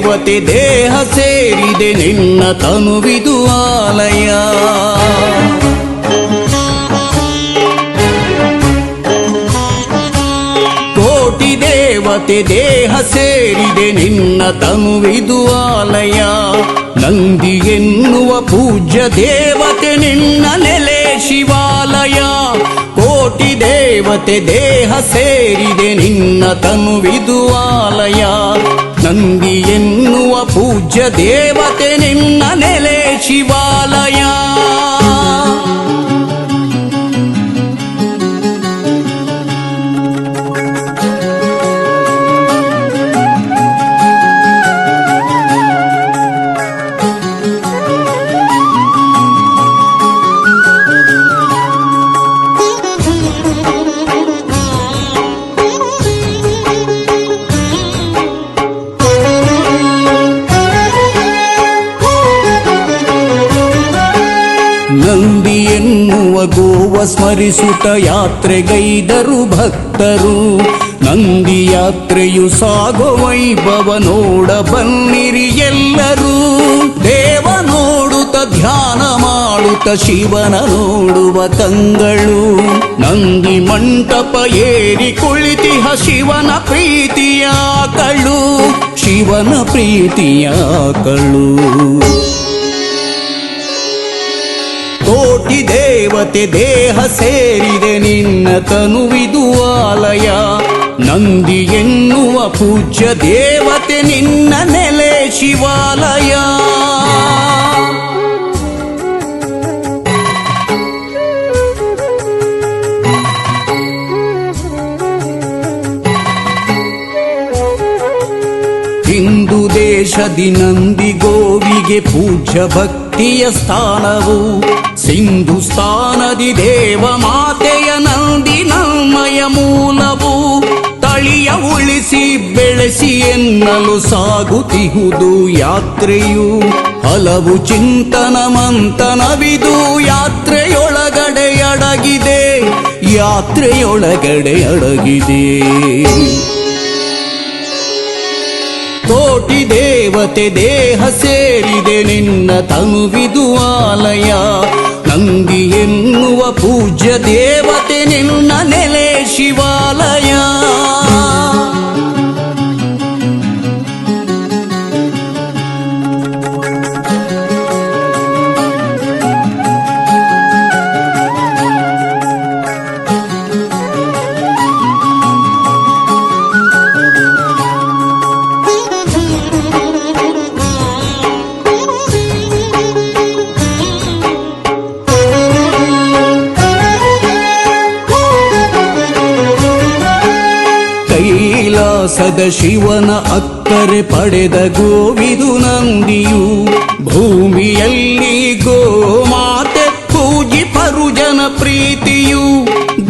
ದೇವತೆ ದೇಹ ಸೇರಿದೆ ನಿನ್ನ ತನುವಿದು ಆಲಯ. ಕೋಟಿ ದೇವತೆ ದೇಹ ಸೇರಿದೆ ನಿನ್ನ ತನುವಿದು ಆಲಯ. ನಂದಿ ಎನ್ನುವ ಪೂಜ್ಯ ದೇವತೆ ನಿನ್ನ ನೆಲೆ ಶಿವಾಲಯ. ಕೋಟಿ ದೇವತೆ ದೇಹ ಸೇರಿದೆ ನಿನ್ನ ತನುವಿದು ಆಲಯ. ನಂದಿ ಎನ್ನುವ ಪೂಜ್ಯ ದೇವತೆ ನಿನ್ನ ನೆಲೆ ಶಿವಾಲಯ. ನಂದಿ ಎನ್ನುವ ಗೋವ ಸ್ಮರಿಸುತ್ತ ಯಾತ್ರೆಗೈದರು ಭಕ್ತರು. ನಂದಿ ಯಾತ್ರೆಯು ಸಾಗೋ ವೈಭವ ನೋಡ ಬನ್ನಿರಿ ಎಲ್ಲರೂ. ದೇವ ನೋಡುತ್ತ ಧ್ಯಾನ ಮಾಡುತ್ತ ಶಿವನ ನೋಡುವ ಕಂಗಳು. ನಂದಿ ಮಂಟಪ ಏರಿ ಕುಳಿತಿಹ ಶಿವನ ಪ್ರೀತಿಯ ಕಳು. ಶಿವನ ಪ್ರೀತಿಯ ಕಳು. ಕೋಟಿ ದೇವತೆ ದೇಹ ಸೇರಿದೆ ನಿನ್ನ ತನುವಿದು ಆಲಯ. ನಂದಿ ಎನ್ನುವ ಪೂಜ್ಯ ದೇವತೆ ನಿನ್ನ ನೆಲೆ ಶಿವಾಲಯ. ಹಿಂದೂ ದೇಶದಿ ನಂದಿ ಗೋವಿಗೆ ಪೂಜ್ಯ ಭಕ್ತಿಯ ಸ್ಥಾನವು. ಸಿಂಧುಸ್ಥಾನದಿ ದೇವ ಮಾತೆಯ ನಂದಿ ನಮ್ಮಯ ಮೂಲವು. ತಳಿಯ ಉಳಿಸಿ ಬೆಳೆಸಿ ಎನ್ನಲು ಸಾಗುತ್ತಿಹುದು ಯಾತ್ರೆಯು. ಹಲವು ಚಿಂತನ ಮಂಥನವಿದು ಯಾತ್ರೆಯೊಳಗಡೆ ಅಡಗಿದೆ. ಯಾತ್ರೆಯೊಳಗಡೆ ಅಡಗಿದೆ. ಕೋಟಿ ದೇವತೆ ದೇಹ ಸೇರಿದೆ ನಿನ್ನ ತನುವಿದು ಆಲಯ. ನಂದಿ ಎನ್ನುವ ಪೂಜ್ಯ ದೇವತೆ ನಿನ್ನ ನೆಲೆ ಶಿವಾಲಯ. ಕೈಲಾಸದ ಶಿವನ ಅಕ್ಕರೆ ಪಡೆದ ಗೋವಿದು ನಂದಿಯು. ಭೂಮಿಯಲ್ಲಿ ಗೋಮಾತೆ ಪೂಜಿಪರು ಜನ ಪ್ರೀತಿಯು.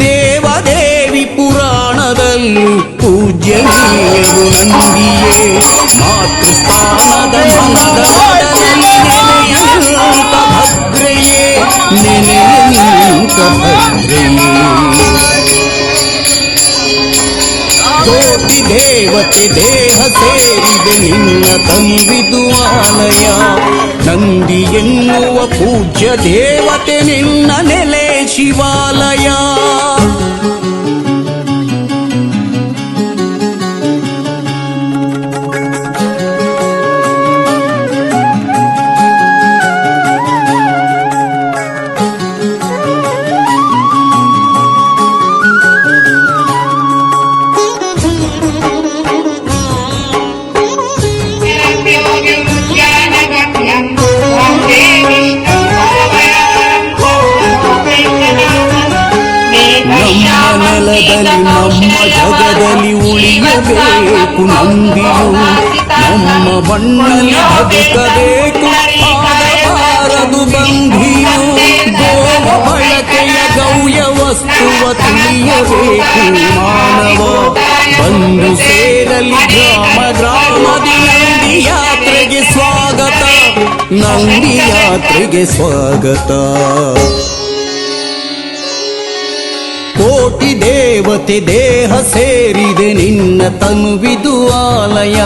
ದೇವದೇವಿ ಪುರಾಣದಲ್ಲೂ ಪೂಜ್ಯನೀಯರು ನಂದಿಯೇ. ಮಾತೃಸ್ಥಾನದ ಮಂದರದಲ್ಲಿ ನೆನೆಯಂತ ಭದ್ರೆಯೇ. ನೆನೆಯಂತ ಭದ್ರೆಯೇ. ಕೋಟಿ ದೇವತೆ ದೇಹ ಸೇರಿದೆ ನಿನ್ನ ತನುವಿದು ಆಲಯ. ನಂದಿ ಎನ್ನುವ ಪೂಜ್ಯ ದೇವತೆ ನಿನ್ನ ನೆಲೆ ಶಿವಾಲಯ. ನೆಲದಲ್ಲಿ ನಮ್ಮ ಜಗದಲ್ಲಿ ಉಳಿಯಬೇಕು ನಂದಿಯು. ನಮ್ಮ ಮಣ್ಣಲ್ಲಿ ಬದುಕಬೇಕು ಆಗಬಾರದು ಬಂಧಿಯು. ಗೋವ ಬಳಕೆಯ ಗೌಯ ವಸ್ತುವ ತಿಳಿಯಬೇಕು ಮಾನವ. ಬಂದು ಸೇರಲಿ ಗ್ರಾಮ ಗ್ರಾಮದಿ ನಂದಿ ಯಾತ್ರೆಗೆ ಸ್ವಾಗತ. ನಂದಿ ಯಾತ್ರೆಗೆ ಸ್ವಾಗತ. ಕೋಟಿ ದೇವತೆ ದೇಹ ಸೇರಿದೆ ನಿನ್ನ ತನುವಿದು ಆಲಯ.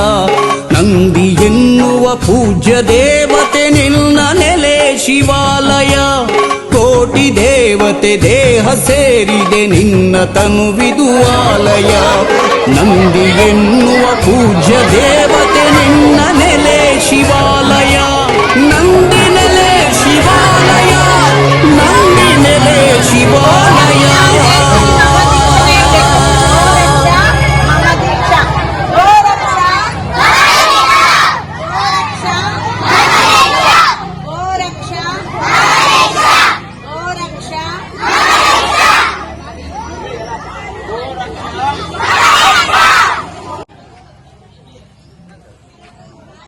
ನಂದಿ ಎನ್ನುವ ಪೂಜ್ಯ ದೇವತೆ ನಿನ್ನ ನೆಲೆ ಶಿವಾಲಯ. ಕೋಟಿ ದೇವತೆ ದೇಹ ಸೇರಿದೆ ನಿನ್ನ ತನುವಿದು ಆಲಯ. ನಂದಿ ಎನ್ನುವ ಪೂಜ್ಯ ದೇವತೆ ನಿನ್ನ ನೆಲೆ ಶಿವಾಲಯ.